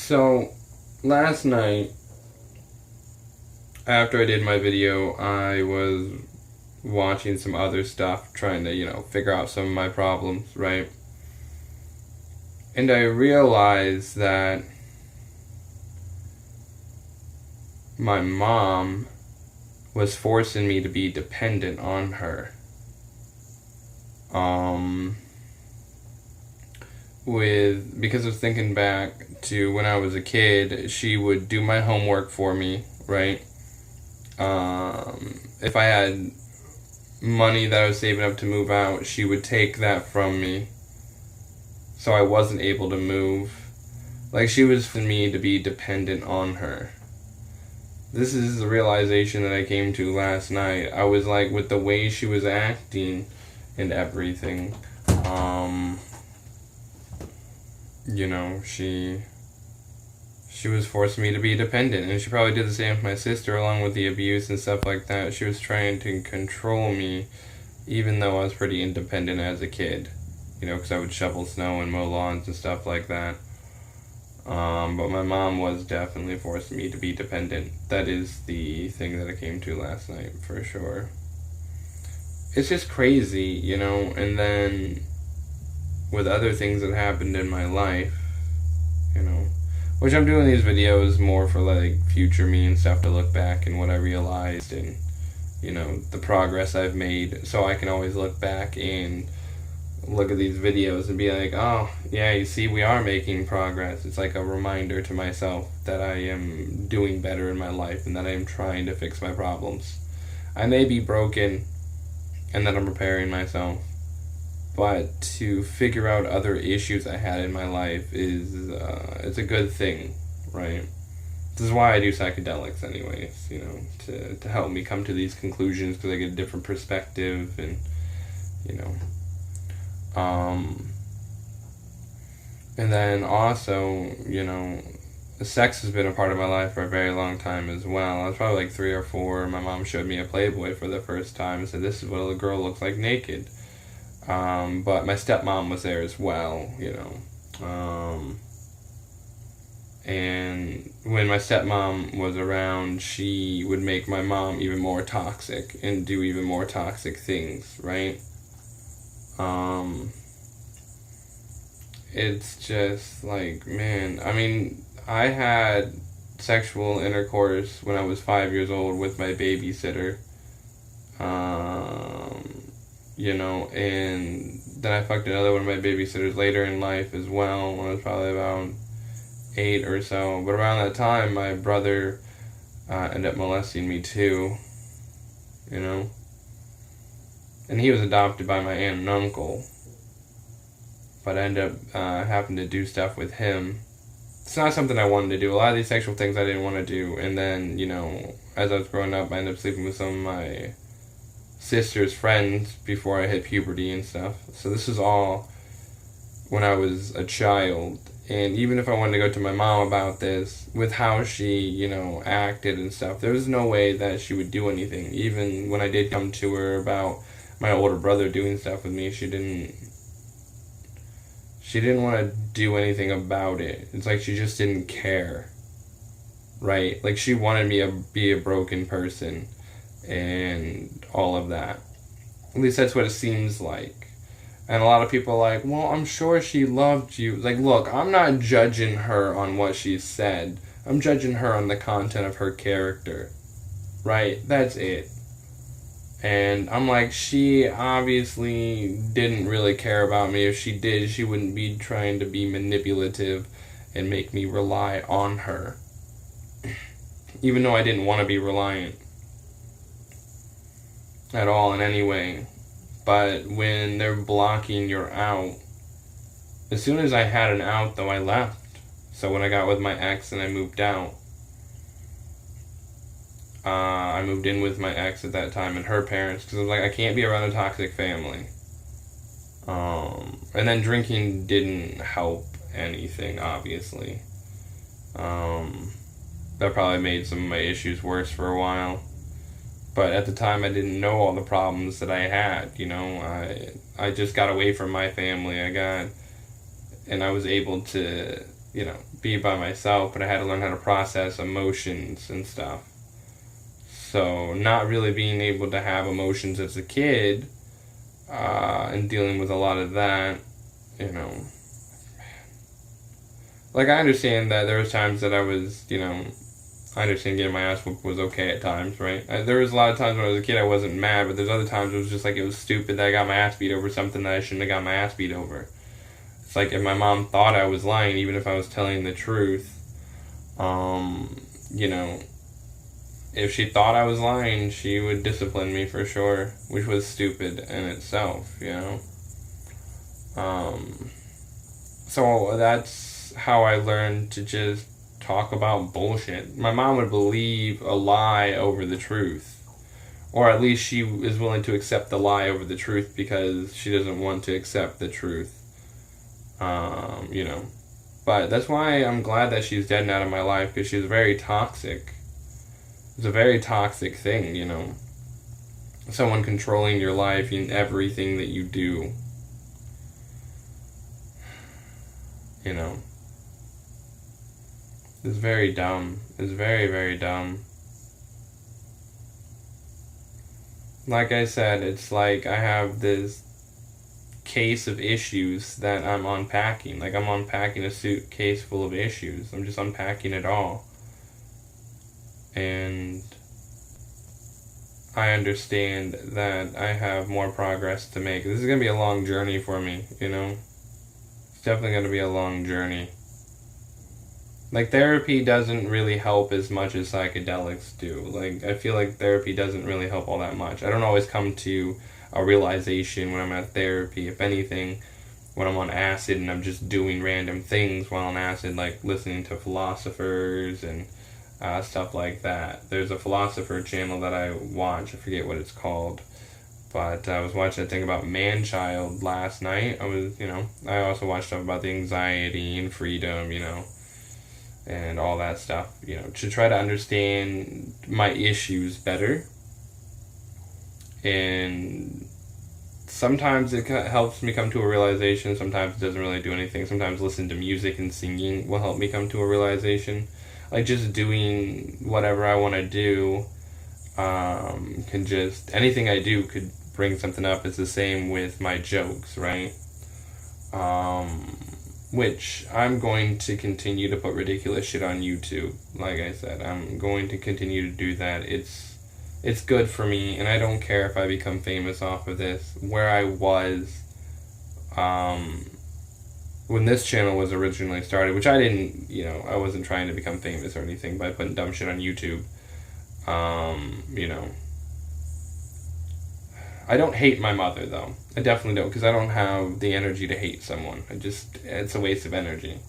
So, last night, after I did my video, I was watching some other stuff, trying to, figure out some of my problems, right? And I realized that my mom was forcing me to be dependent on her. Because of thinking back to when I was a kid, she would do my homework for me, right? If I had money that I was saving up to move out, she would take that from me, so I wasn't able to move. Like, she was for me to be dependent on her. This is the realization that I came to last night. I was like, with the way she was acting and everything, she was forcing me to be dependent, and she probably did the same with my sister, along with the abuse and stuff like that. She was trying to control me, even though I was pretty independent as a kid, because I would shovel snow and mow lawns and stuff like that. But my mom was definitely forcing me to be dependent. That is the thing that I came to last night, for sure. It's just crazy, and then with other things that happened in my life, which I'm doing these videos more for like future me and stuff, to look back and what I realized and, the progress I've made, so I can always look back and look at these videos and be like, oh, yeah, you see, we are making progress. It's like a reminder to myself that I am doing better in my life and that I am trying to fix my problems. I may be broken and that I'm repairing myself, but to figure out other issues I had in my life is, it's a good thing, right? This is why I do psychedelics anyways, to help me come to these conclusions, because I get a different perspective and, and then also, sex has been a part of my life for a very long time as well. I was probably like 3 or 4. My mom showed me a Playboy for the first time and said, this is what a girl looks like naked. But my stepmom was there as well, and when my stepmom was around, she would make my mom even more toxic and do even more toxic things, right? It's just like, man, I mean, I had sexual intercourse when I was 5 years old with my babysitter, and then I fucked another one of my babysitters later in life as well, when I was probably about 8 or so. But around that time, my brother ended up molesting me too, and he was adopted by my aunt and uncle, but I ended up having to do stuff with him. It's not something I wanted to do. A lot of these sexual things I didn't want to do, and then, as I was growing up, I ended up sleeping with some of my sister's friends before I hit puberty and stuff. So this is all when I was a child. And even if I wanted to go to my mom about this, with how she, acted and stuff, there was no way that she would do anything. Even when I did come to her about my older brother doing stuff with me, she didn't want to do anything about it. It's like she just didn't care, right? Like, she wanted me to be a broken person and all of that. At least that's what it seems like. And a lot of people are like, well, I'm sure she loved you. Like, look, I'm not judging her on what she said. I'm judging her on the content of her character. Right? That's it. And I'm like, she obviously didn't really care about me. If she did, she wouldn't be trying to be manipulative and make me rely on her. Even though I didn't want to be reliant at all in any way. But when they're blocking your out, as soon as I had an out, though, I left. So when I got with my ex and I moved out, I moved in with my ex at that time and her parents, because I was like, I can't be around a toxic family. And then drinking didn't help anything, obviously. That probably made some of my issues worse for a while. But at the time, I didn't know all the problems that I had, I just got away from my family. And I was able to, be by myself, but I had to learn how to process emotions and stuff. So not really being able to have emotions as a kid, and dealing with a lot of that, you know. Like, I understand that there was times that I was, I understand getting my ass whooped was okay at times, right? There was a lot of times when I was a kid I wasn't mad, but there's other times it was just like it was stupid that I got my ass beat over something that I shouldn't have got my ass beat over. It's like if my mom thought I was lying, even if I was telling the truth, you know, if she thought I was lying, she would discipline me for sure, which was stupid in itself, So that's how I learned to just talk about bullshit. My mom would believe a lie over the truth. Or at least she is willing to accept the lie over the truth because she doesn't want to accept the truth. You know. But that's why I'm glad that she's dead and out of my life, because she was very toxic. It's a very toxic thing, Someone controlling your life and everything that you do. It's very dumb. It's very, very dumb. Like I said, it's like I have this case of issues that I'm unpacking. Like I'm unpacking a suitcase full of issues. I'm just unpacking it all. And I understand that I have more progress to make. This is going to be a long journey for me, It's definitely going to be a long journey. Like, therapy doesn't really help as much as psychedelics do. Like, I feel like therapy doesn't really help all that much. I don't always come to a realization when I'm at therapy. If anything, when I'm on acid and I'm just doing random things while on acid, like listening to philosophers and stuff like that. There's a philosopher channel that I watch. I forget what it's called. But I was watching a thing about man-child last night. I also watched stuff about the anxiety and freedom, and all that stuff, to try to understand my issues better. And sometimes it helps me come to a realization. Sometimes it doesn't really do anything. Sometimes listening to music and singing will help me come to a realization. Like just doing whatever I want to do anything I do could bring something up. It's the same with my jokes, right? Which I'm going to continue to put ridiculous shit on YouTube. Like I said, I'm going to continue to do that. It's good for me, and I don't care if I become famous off of this. Where I was, when this channel was originally started, which I didn't, I wasn't trying to become famous or anything by putting dumb shit on YouTube. I don't hate my mother, though. I definitely don't, because I don't have the energy to hate someone. It's a waste of energy.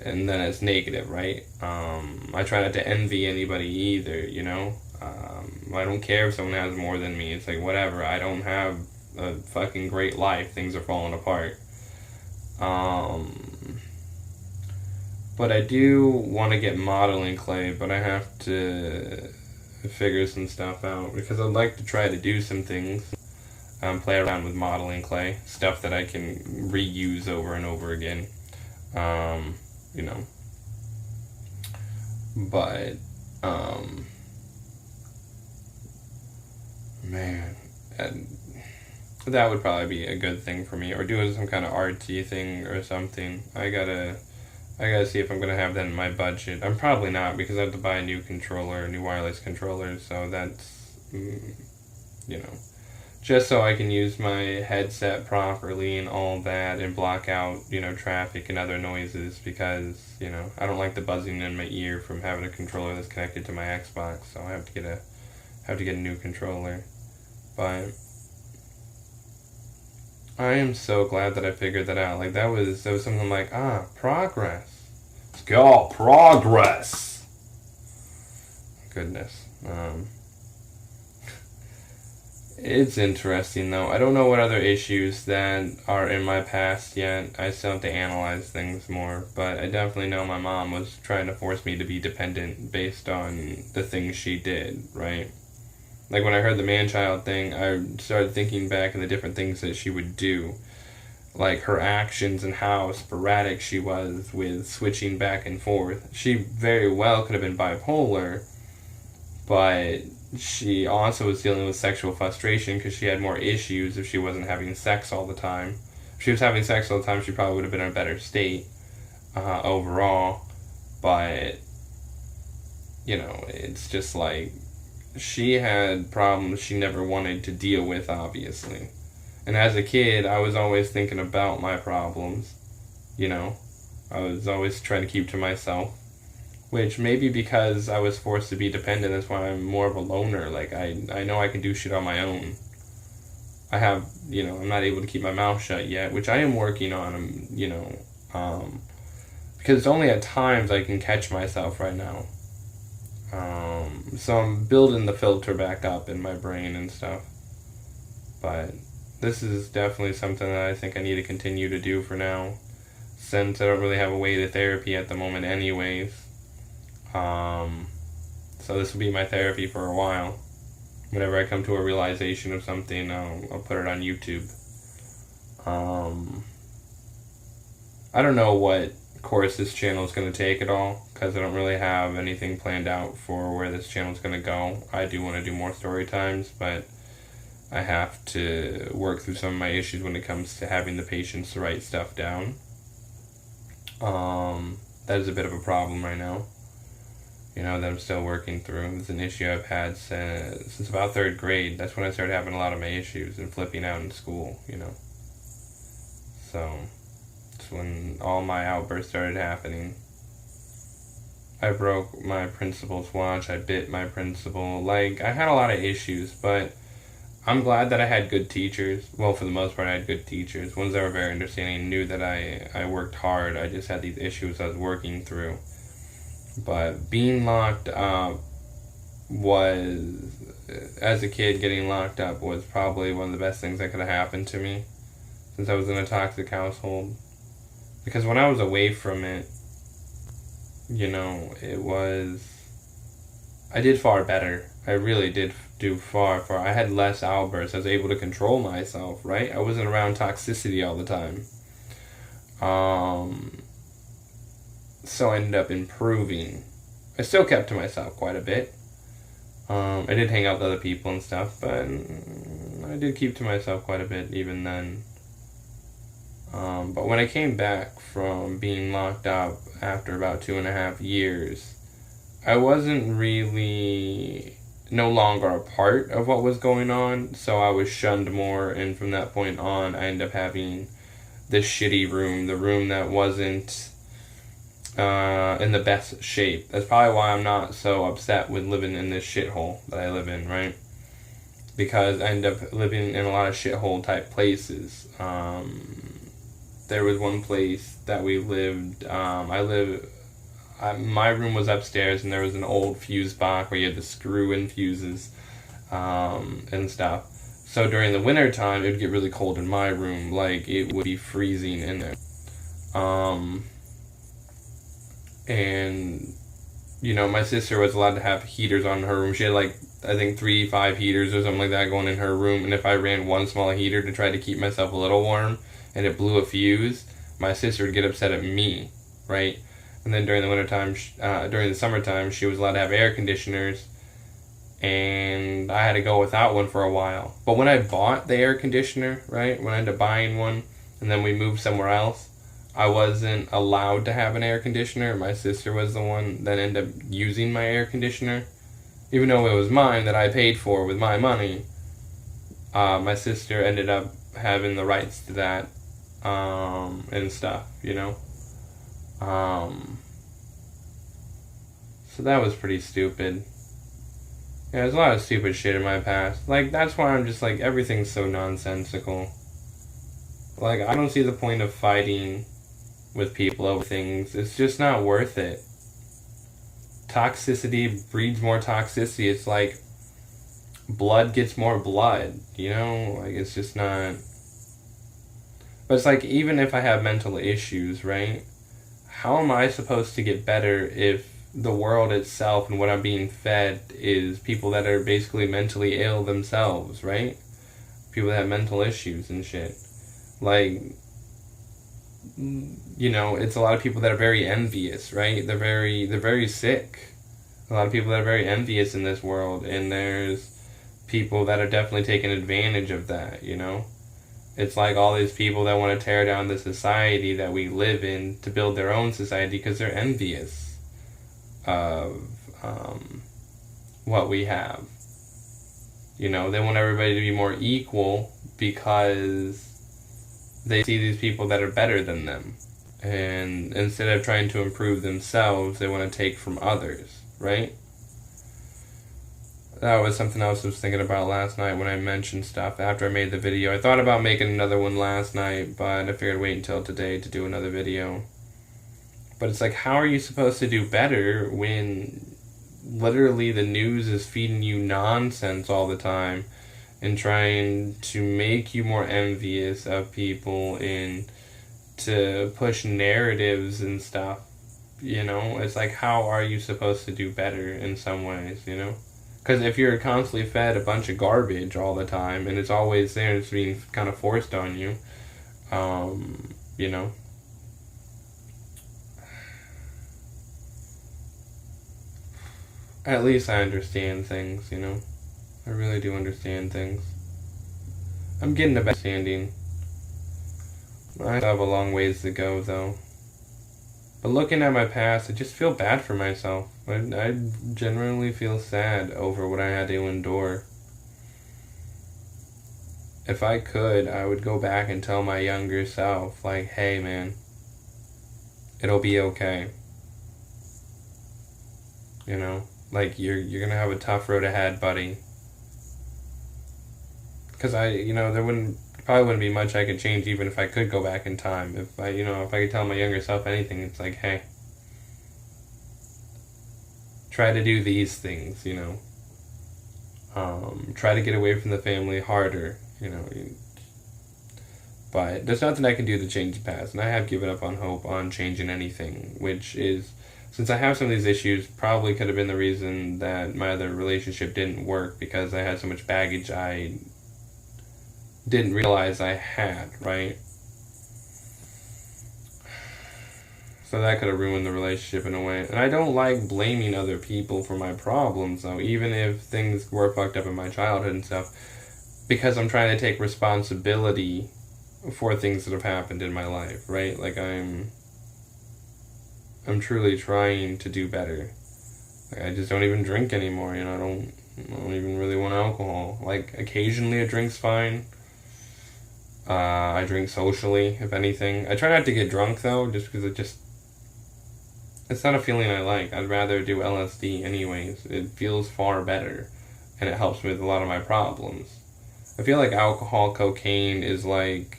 And then it's negative, right? I try not to envy anybody either, I don't care if someone has more than me. It's like, whatever. I don't have a fucking great life. Things are falling apart. But I do want to get modeling clay, but I have to figure some stuff out, because I'd like to try to do some things, play around with modeling clay, stuff that I can reuse over and over again, but man, that would probably be a good thing for me, or do some kind of artsy thing or something. I gotta see if I'm gonna have that in my budget. I'm probably not, because I have to buy a new wireless controller, so that's, just so I can use my headset properly and all that, and block out, traffic and other noises, because, I don't like the buzzing in my ear from having a controller that's connected to my Xbox, so I have to get a new controller. But I am so glad that I figured that out. Like, that was something like, progress. Let's go, progress! Goodness. It's interesting, though. I don't know what other issues that are in my past yet. I still have to analyze things more, but I definitely know my mom was trying to force me to be dependent based on the things she did, right? Like, when I heard the man-child thing, I started thinking back on the different things that she would do. like her actions and how sporadic she was with switching back and forth. She very well could have been bipolar, but she also was dealing with sexual frustration because she had more issues if she wasn't having sex all the time. If she was having sex all the time, she probably would have been in a better state overall. But, you know, it's just like she had problems she never wanted to deal with, obviously. And as a kid, I was always thinking about my problems, you know. I was always trying to keep to myself. Which maybe because I was forced to be dependent, that's why I'm more of a loner. Like, I know I can do shit on my own. I have, you know, I'm not able to keep my mouth shut yet, which I am working on, you know, because it's only at times I can catch myself right now. So I'm building the filter back up in my brain and stuff. But this is definitely something that I think I need to continue to do for now, since I don't really have a way to therapy at the moment anyways. So this will be my therapy for a while. Whenever I come to a realization of something, I'll put it on YouTube. I don't know what course this channel is going to take at all, because I don't really have anything planned out for where this channel is going to go. I do want to do more story times, but I have to work through some of my issues when it comes to having the patience to write stuff down. That is a bit of a problem right now, you know, that I'm still working through. It's an issue I've had since about 3rd grade. That's when I started having a lot of my issues and flipping out in school, you know. So, it's when all my outbursts started happening. I broke my principal's watch, I bit my principal. Like, I had a lot of issues, but I'm glad that I had good teachers. Well, for the most part, I had good teachers. Ones that were very understanding, knew that I worked hard. I just had these issues I was working through. But being locked up was, as a kid, getting locked up was probably one of the best things that could have happened to me, since I was in a toxic household. Because when I was away from it, you know, I did far better. I really did do far. I had less outbursts. I was able to control myself, right? I wasn't around toxicity all the time. So I ended up improving. I still kept to myself quite a bit. I did hang out with other people and stuff, but I did keep to myself quite a bit even then. But when I came back from being locked up after about 2.5 years, I wasn't really no longer a part of what was going on, so I was shunned more, and from that point on, I ended up having this shitty room, the room that wasn't in the best shape. That's probably why I'm not so upset with living in this shithole that I live in, right? Because I end up living in a lot of shithole type places. There was one place that we lived, my room was upstairs, and there was an old fuse box where you had to screw in fuses and stuff. So during the winter time, it would get really cold in my room. Like, it would be freezing in there. And, you know, my sister was allowed to have heaters on her room. She had, like, I think 5 heaters or something like that going in her room. And if I ran one small heater to try to keep myself a little warm and it blew a fuse, my sister would get upset at me, right? And then during the wintertime, during the summertime, she was allowed to have air conditioners, and I had to go without one for a while. But when I bought the air conditioner, right, when I ended up buying one, and then we moved somewhere else, I wasn't allowed to have an air conditioner. My sister was the one that ended up using my air conditioner. Even though it was mine that I paid for with my money, my sister ended up having the rights to that and stuff, you know. So that was pretty stupid. Yeah, there's a lot of stupid shit in my past. Like, that's why I'm just like, everything's so nonsensical. Like, I don't see the point of fighting with people over things. It's just not worth it. Toxicity breeds more toxicity. It's like blood gets more blood, you know? Like, it's just not... But it's like, even if I have mental issues, right? How am I supposed to get better if the world itself and what I'm being fed is people that are basically mentally ill themselves, right? People that have mental issues and shit. Like, you know, it's a lot of people that are very envious, right? They're very sick. A lot of people that are very envious in this world, and there's people that are definitely taking advantage of that, you know? It's like all these people that want to tear down the society that we live in to build their own society because they're envious of what we have. You know, they want everybody to be more equal because they see these people that are better than them. And instead of trying to improve themselves, they want to take from others, right? That was something else I was thinking about last night when I mentioned stuff after I made the video. I thought about making another one last night, but I figured wait until today to do another video. But it's like, how are you supposed to do better when literally the news is feeding you nonsense all the time and trying to make you more envious of people and to push narratives and stuff, you know? It's like, how are you supposed to do better in some ways, you know? Because if you're constantly fed a bunch of garbage all the time and it's always there, it's being kind of forced on you, you know? At least I understand things, you know? I really do understand things. I'm getting a better understanding. I still have a long ways to go, though. But looking at my past, I just feel bad for myself. I genuinely feel sad over what I had to endure. If I could, I would go back and tell my younger self, like, hey, man, it'll be okay. You know? Like, you're gonna have a tough road ahead, buddy. Because there probably wouldn't be much I could change even if I could go back in time. If I could tell my younger self anything, it's like, hey, try to do these things, you know. Try to get away from the family harder, you know. But there's nothing I can do to change the past, and I have given up on hope on changing anything, which is, since I have some of these issues, probably could have been the reason that my other relationship didn't work, because I had so much baggage I didn't realize I had, right? So that could have ruined the relationship in a way. And I don't like blaming other people for my problems, though, even if things were fucked up in my childhood and stuff, because I'm trying to take responsibility for things that have happened in my life, right? Like, I'm truly trying to do better. Like, I just don't even drink anymore, you know. I don't even really want alcohol. Like, occasionally a drink's fine. I drink socially, if anything. I try not to get drunk, though, just because it's not a feeling I like. I'd rather do LSD anyways. It feels far better, and it helps with a lot of my problems. I feel like alcohol, cocaine is like,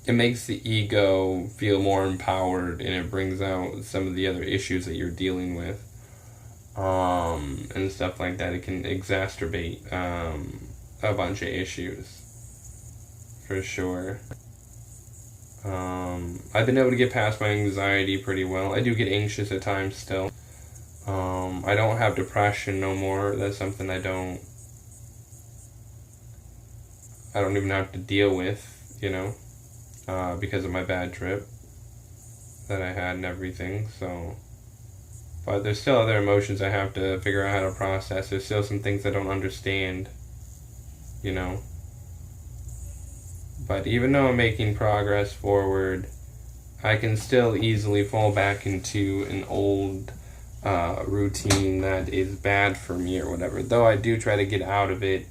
it makes the ego feel more empowered, and it brings out some of the other issues that you're dealing with, and stuff like that. It can exacerbate a bunch of issues. For sure. I've been able to get past my anxiety pretty well. I do get anxious at times still. I don't have depression no more. That's something I don't even have to deal with, you know, because of my bad trip that I had and everything, so. But there's still other emotions I have to figure out how to process. There's still some things I don't understand, you know. But even though I'm making progress forward, I can still easily fall back into an old routine that is bad for me or whatever. Though I do try to get out of it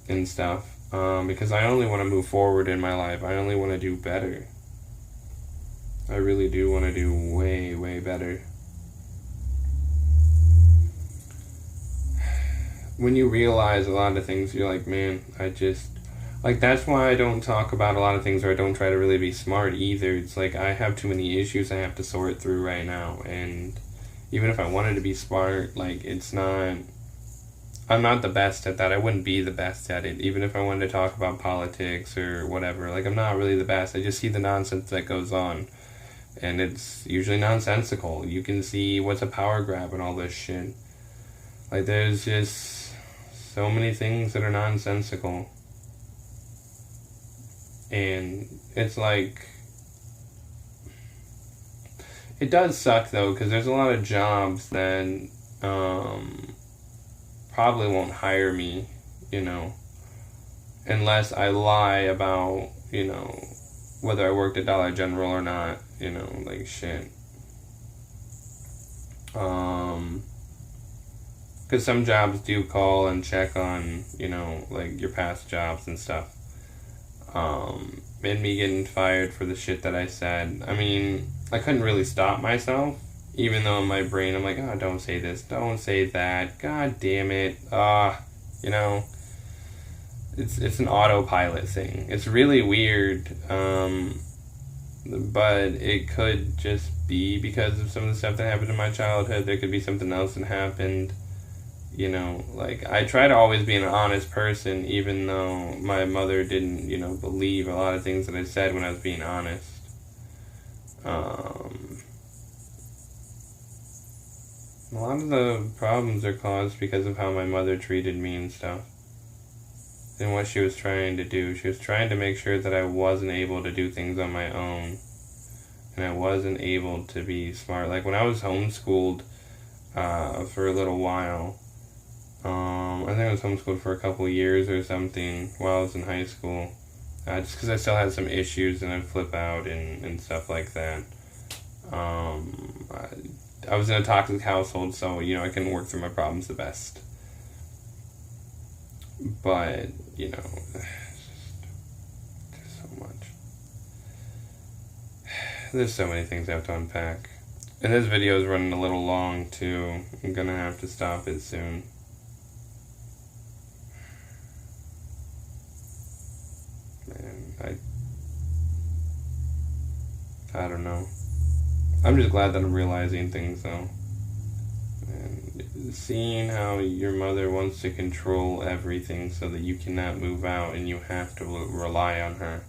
and stuff, because I only want to move forward in my life. I only want to do better. I really do want to do way, way better. When you realize a lot of things, you're like, man, like, that's why I don't talk about a lot of things, or I don't try to really be smart either. It's like, I have too many issues I have to sort through right now, and even if I wanted to be smart, like, I'm not the best at that. I wouldn't be the best at it, even if I wanted to talk about politics or whatever. Like, I'm not really the best. I just see the nonsense that goes on, and it's usually nonsensical. You can see what's a power grab and all this shit. Like, there's just so many things that are nonsensical. And it's like, It does suck though, because there's a lot of jobs that probably won't hire me, you know, unless I lie about, you know, whether I worked at Dollar General or not, you know, like shit. Because some jobs do call and check on, you know, like your past jobs and stuff. And me getting fired for the shit that I said. I mean, I couldn't really stop myself, even though in my brain I'm like, oh, don't say this, don't say that, god damn it, you know, it's an autopilot thing. It's really weird, but it could just be because of some of the stuff that happened in my childhood. There could be something else that happened. You know, like, I try to always be an honest person, even though my mother didn't, you know, believe a lot of things that I said when I was being honest. A lot of the problems are caused because of how my mother treated me and stuff. And what she was trying to do. She was trying to make sure that I wasn't able to do things on my own. And I wasn't able to be smart. Like, when I was homeschooled for a little while, I think I was homeschooled for a couple years or something while I was in high school. Just because I still had some issues and I'd flip out and stuff like that. I was in a toxic household, so, you know, I couldn't work through my problems the best. But, you know, there's so much. There's so many things I have to unpack. And this video is running a little long, too. I'm gonna have to stop it soon. Man, I don't know. I'm just glad that I'm realizing things, though. And seeing how your mother wants to control everything so that you cannot move out and you have to rely on her.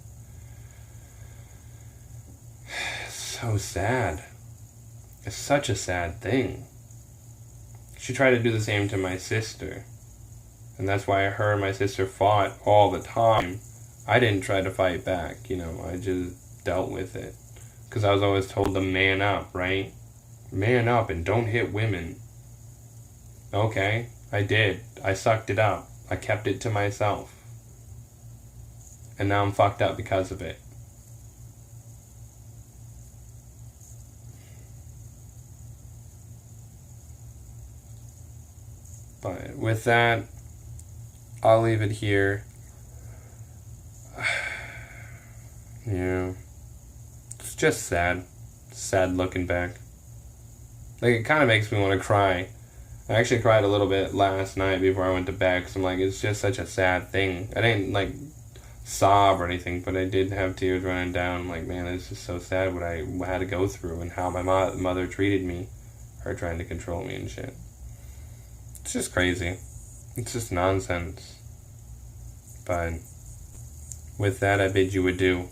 It's so sad. It's such a sad thing. She tried to do the same to my sister. And that's why her and my sister fought all the time. I didn't try to fight back, you know, I just dealt with it. Because I was always told to man up, right? Man up and don't hit women. Okay, I did. I sucked it up. I kept it to myself. And now I'm fucked up because of it. But with that, I'll leave it here. Yeah. It's just sad. Sad looking back. Like, it kind of makes me want to cry. I actually cried a little bit last night before I went to bed, because I'm like, it's just such a sad thing. I didn't, like, sob or anything, but I did have tears running down. I'm like, man, it's just so sad what I had to go through and how my mother treated me. Her trying to control me and shit. It's just crazy. It's just nonsense. But with that, I bid you adieu.